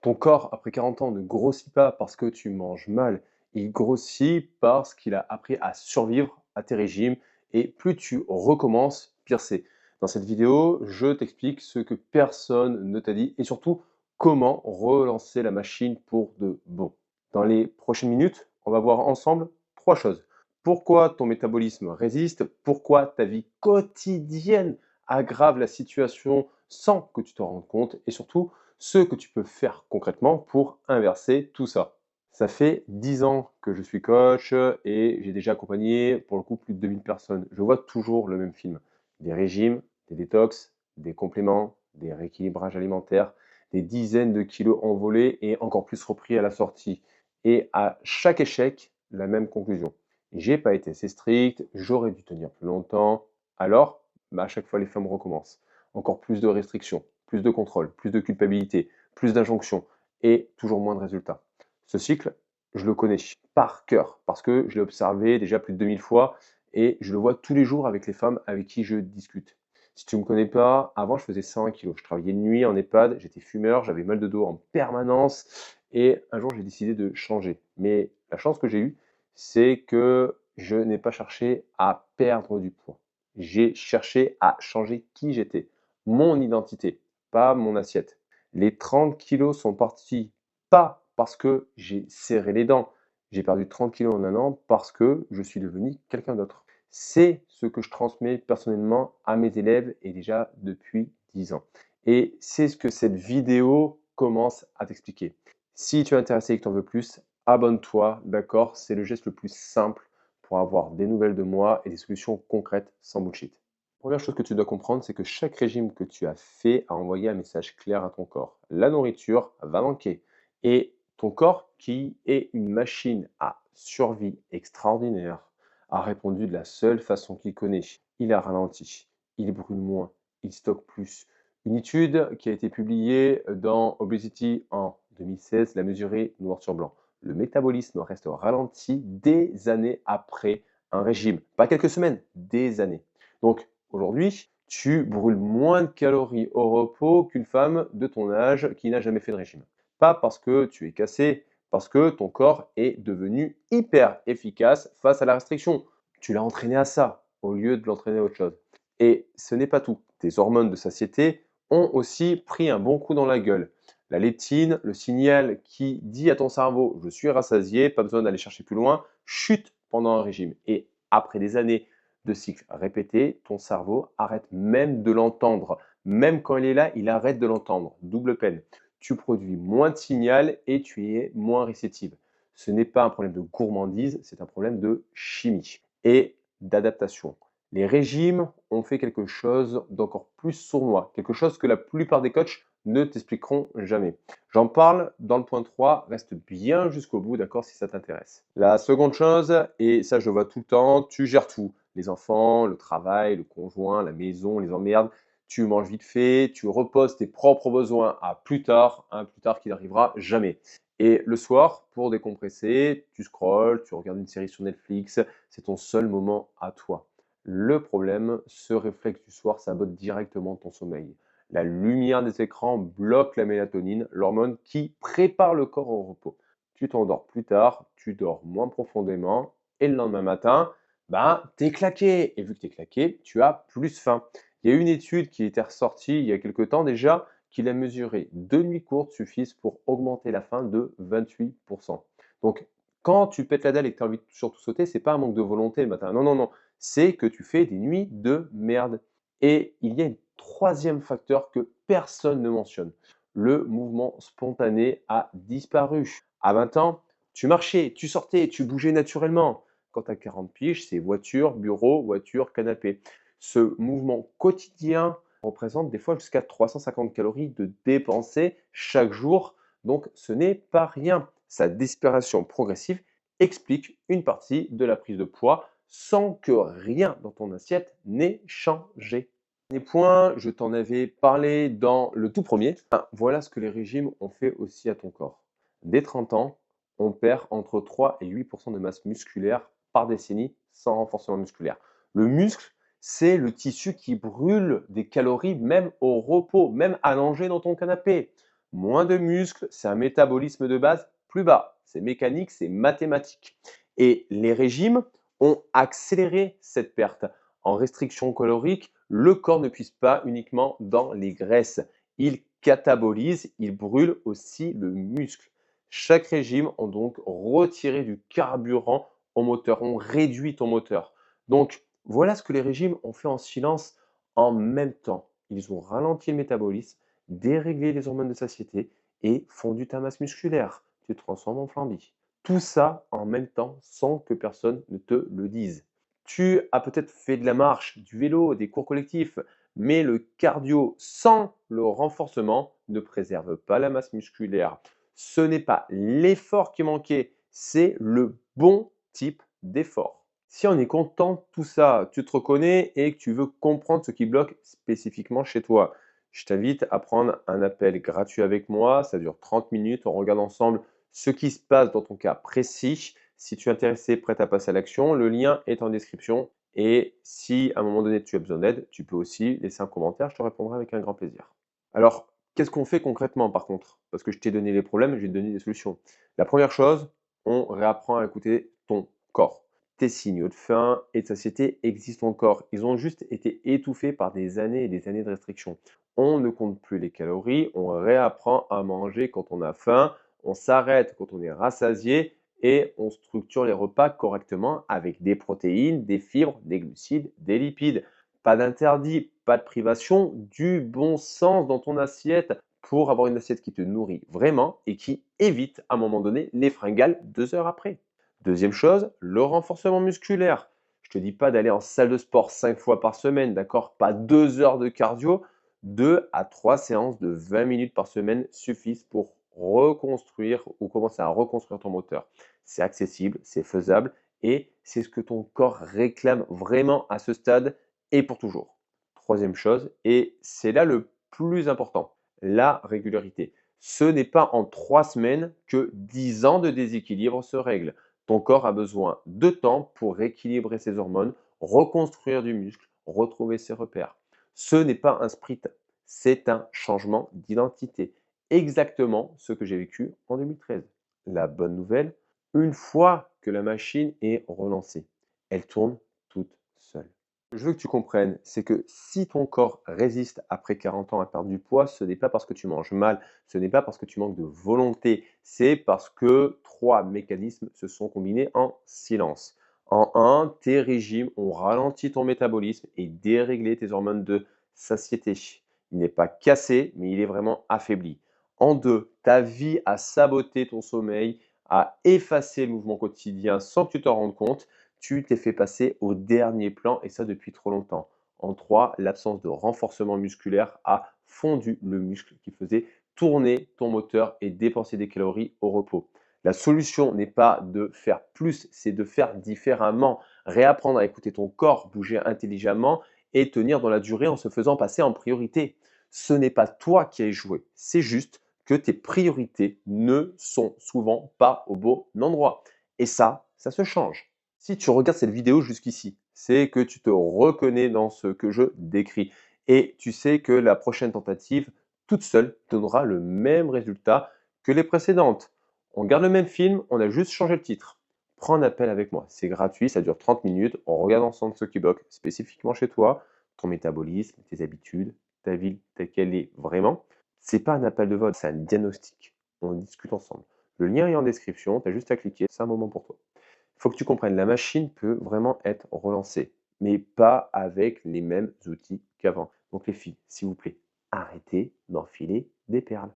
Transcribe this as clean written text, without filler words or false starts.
Ton corps, après 40 ans, ne grossit pas parce que tu manges mal. Il grossit parce qu'il a appris à survivre à tes régimes. Et plus tu recommences, pire c'est. Dans cette vidéo, je t'explique ce que personne ne t'a dit et surtout comment relancer la machine pour de bon. Dans les prochaines minutes, on va voir ensemble trois choses. Pourquoi ton métabolisme résiste, pourquoi ta vie quotidienne aggrave la situation sans que tu t'en rendes compte et surtout ce que tu peux faire concrètement pour inverser tout ça. Ça fait 10 ans que je suis coach et j'ai déjà accompagné pour le coup plus de 2000 personnes. Je vois toujours le même film. Des régimes, des détox, des compléments, des rééquilibrages alimentaires, des dizaines de kilos envolés et encore plus repris à la sortie. Et à chaque échec, la même conclusion. J'ai pas été assez strict, j'aurais dû tenir plus longtemps. Alors, à chaque fois, les femmes recommencent. Encore plus de restrictions, plus de contrôle, plus de culpabilité, plus d'injonctions et toujours moins de résultats. Ce cycle, je le connais par cœur parce que je l'ai observé déjà plus de 2000 fois et je le vois tous les jours avec les femmes avec qui je discute. Si tu ne me connais pas, avant je faisais 101 kilos. Je travaillais de nuit en EHPAD, j'étais fumeur, j'avais mal de dos en permanence et un jour j'ai décidé de changer. Mais la chance que j'ai eue, c'est que je n'ai pas cherché à perdre du poids. J'ai cherché à changer qui j'étais, mon identité, pas mon assiette. Les 30 kilos sont partis pas parce que j'ai serré les dents. J'ai perdu 30 kilos en un an parce que je suis devenu quelqu'un d'autre. C'est ce que je transmets personnellement à mes élèves et déjà depuis 10 ans. Et c'est ce que cette vidéo commence à t'expliquer. Si tu es intéressé et que tu en veux plus, abonne-toi, d'accord? C'est le geste le plus simple pour avoir des nouvelles de moi et des solutions concrètes sans bullshit. Première chose que tu dois comprendre, c'est que chaque régime que tu as fait a envoyé un message clair à ton corps. La nourriture va manquer. Et ton corps, qui est une machine à survie extraordinaire, a répondu de la seule façon qu'il connaît. Il a ralenti, il brûle moins, il stocke plus. Une étude qui a été publiée dans Obesity en 2016 l'a mesuré noir sur blanc. Le métabolisme reste ralenti des années après un régime. Pas quelques semaines, des années. Donc, aujourd'hui, tu brûles moins de calories au repos qu'une femme de ton âge qui n'a jamais fait de régime. Pas parce que tu es cassé, parce que ton corps est devenu hyper efficace face à la restriction. Tu l'as entraîné à ça au lieu de l'entraîner à autre chose. Et ce n'est pas tout. Tes hormones de satiété ont aussi pris un bon coup dans la gueule. La leptine, le signal qui dit à ton cerveau je suis rassasié, pas besoin d'aller chercher plus loin, chute pendant un régime. Et après des années de cycles répétés, ton cerveau arrête même de l'entendre. Même quand il est là, il arrête de l'entendre. Double peine. Tu produis moins de signal et tu es moins réceptive. Ce n'est pas un problème de gourmandise, c'est un problème de chimie et d'adaptation. Les régimes ont fait quelque chose d'encore plus sournois, quelque chose que la plupart des coachs ne t'expliqueront jamais. J'en parle dans le point 3, reste bien jusqu'au bout, d'accord, si ça t'intéresse. La seconde chose, et ça je le vois tout le temps, tu gères tout. Les enfants, le travail, le conjoint, la maison, les emmerdes. Tu manges vite fait, tu reposes tes propres besoins à plus tard, un plus tard qui n'arrivera jamais. Et le soir, pour décompresser, tu scrolles, tu regardes une série sur Netflix, c'est ton seul moment à toi. Le problème, ce réflexe du soir sabote directement ton sommeil. La lumière des écrans bloque la mélatonine, l'hormone qui prépare le corps au repos. Tu t'endors plus tard, tu dors moins profondément, et le lendemain matin, t'es claqué. Et vu que t'es claqué, tu as plus faim. Il y a une étude qui était ressortie il y a quelque temps déjà, qui l'a mesuré. 2 nuits courtes suffisent pour augmenter la faim de 28%. Donc, quand tu pètes la dalle et que tu as envie de surtout sauter, c'est pas un manque de volonté le matin. Non, non, non. C'est que tu fais des nuits de merde. Et il y a un troisième facteur que personne ne mentionne. Le mouvement spontané a disparu. À 20 ans, tu marchais, tu sortais, tu bougeais naturellement. Quand tu as 40 piges, c'est voiture, bureau, voiture, canapé. Ce mouvement quotidien représente des fois jusqu'à 350 calories de dépensées chaque jour. Donc ce n'est pas rien. Sa disparition progressive explique une partie de la prise de poids sans que rien dans ton assiette n'ait changé. Dernier point, je t'en avais parlé dans le tout premier. Voilà ce que les régimes ont fait aussi à ton corps. Dès 30 ans, on perd entre 3 et 8% de masse musculaire par décennie sans renforcement musculaire. Le muscle, c'est le tissu qui brûle des calories même au repos, même allongé dans ton canapé. moins de muscles, c'est un métabolisme de base plus bas. C'est mécanique, c'est mathématique. Et les régimes ont accéléré cette perte. En restriction calorique, le corps ne puise pas uniquement dans les graisses. Il catabolise, il brûle aussi le muscle. Chaque régime ont donc retiré du carburant au moteur, on réduit ton moteur. Donc voilà ce que les régimes ont fait en silence en même temps. Ils ont ralenti le métabolisme, déréglé les hormones de satiété et fondu ta masse musculaire. Tu te transformes en flambi. Tout ça en même temps sans que personne ne te le dise. Tu as peut-être fait de la marche, du vélo, des cours collectifs, mais le cardio sans le renforcement ne préserve pas la masse musculaire. Ce n'est pas l'effort qui manquait, c'est le bon type d'effort. Si en écoutant tout ça, tu te reconnais et que tu veux comprendre ce qui bloque spécifiquement chez toi, je t'invite à prendre un appel gratuit avec moi. Ça dure 30 minutes. On regarde ensemble ce qui se passe dans ton cas précis. Si tu es intéressé, prêt à passer à l'action, le lien est en description. Et si à un moment donné tu as besoin d'aide, tu peux aussi laisser un commentaire. Je te répondrai avec un grand plaisir. Alors, qu'est-ce qu'on fait concrètement par contre? Parce que je t'ai donné les problèmes, je vais te donner des solutions. La première chose, on réapprend à écouter ton corps. Tes signaux de faim et de satiété existent encore. Ils ont juste été étouffés par des années et des années de restriction. On ne compte plus les calories, on réapprend à manger quand on a faim, on s'arrête quand on est rassasié et on structure les repas correctement avec des protéines, des fibres, des glucides, des lipides. Pas d'interdit, pas de privation, du bon sens dans ton assiette pour avoir une assiette qui te nourrit vraiment et qui évite à un moment donné les fringales 2 heures après. Deuxième chose, le renforcement musculaire. Je te dis pas d'aller en salle de sport 5 fois par semaine, d'accord? Pas 2 heures de cardio. 2 à 3 séances de 20 minutes par semaine suffisent pour reconstruire ou commencer à reconstruire ton moteur. C'est accessible, c'est faisable et c'est ce que ton corps réclame vraiment à ce stade et pour toujours. Troisième chose, et c'est là le plus important, la régularité. Ce n'est pas en 3 semaines que 10 ans de déséquilibre se règlent. Ton corps a besoin de temps pour rééquilibrer ses hormones, reconstruire du muscle, retrouver ses repères. Ce n'est pas un sprint, c'est un changement d'identité. Exactement ce que j'ai vécu en 2013. La bonne nouvelle, une fois que la machine est relancée, elle tourne toute seule. Je veux que tu comprennes, c'est que si ton corps résiste après 40 ans à perdre du poids, ce n'est pas parce que tu manges mal, ce n'est pas parce que tu manques de volonté, c'est parce que 3 mécanismes se sont combinés en silence. En un, tes régimes ont ralenti ton métabolisme et déréglé tes hormones de satiété. Il n'est pas cassé, mais il est vraiment affaibli. En 2, ta vie a saboté ton sommeil, a effacé le mouvement quotidien sans que tu t'en rendes compte. Tu t'es fait passer au dernier plan et ça depuis trop longtemps. En 3, l'absence de renforcement musculaire a fondu le muscle qui faisait tourner ton moteur et dépenser des calories au repos. La solution n'est pas de faire plus, c'est de faire différemment. Réapprendre à écouter ton corps, bouger intelligemment et tenir dans la durée en se faisant passer en priorité. Ce n'est pas toi qui as échoué, c'est juste que tes priorités ne sont souvent pas au bon endroit. Et ça se change. Si tu regardes cette vidéo jusqu'ici, c'est que tu te reconnais dans ce que je décris et tu sais que la prochaine tentative, toute seule, donnera le même résultat que les précédentes. On garde le même film, on a juste changé le titre. Prends un appel avec moi, c'est gratuit, ça dure 30 minutes, on regarde ensemble ce qui bloque spécifiquement chez toi, ton métabolisme, tes habitudes, ta vie telle qu'elle est vraiment. C'est pas un appel de vote, c'est un diagnostic. On discute ensemble. Le lien est en description, tu as juste à cliquer, c'est un moment pour toi. Il faut que tu comprennes, la machine peut vraiment être relancée, mais pas avec les mêmes outils qu'avant. Donc les filles, s'il vous plaît,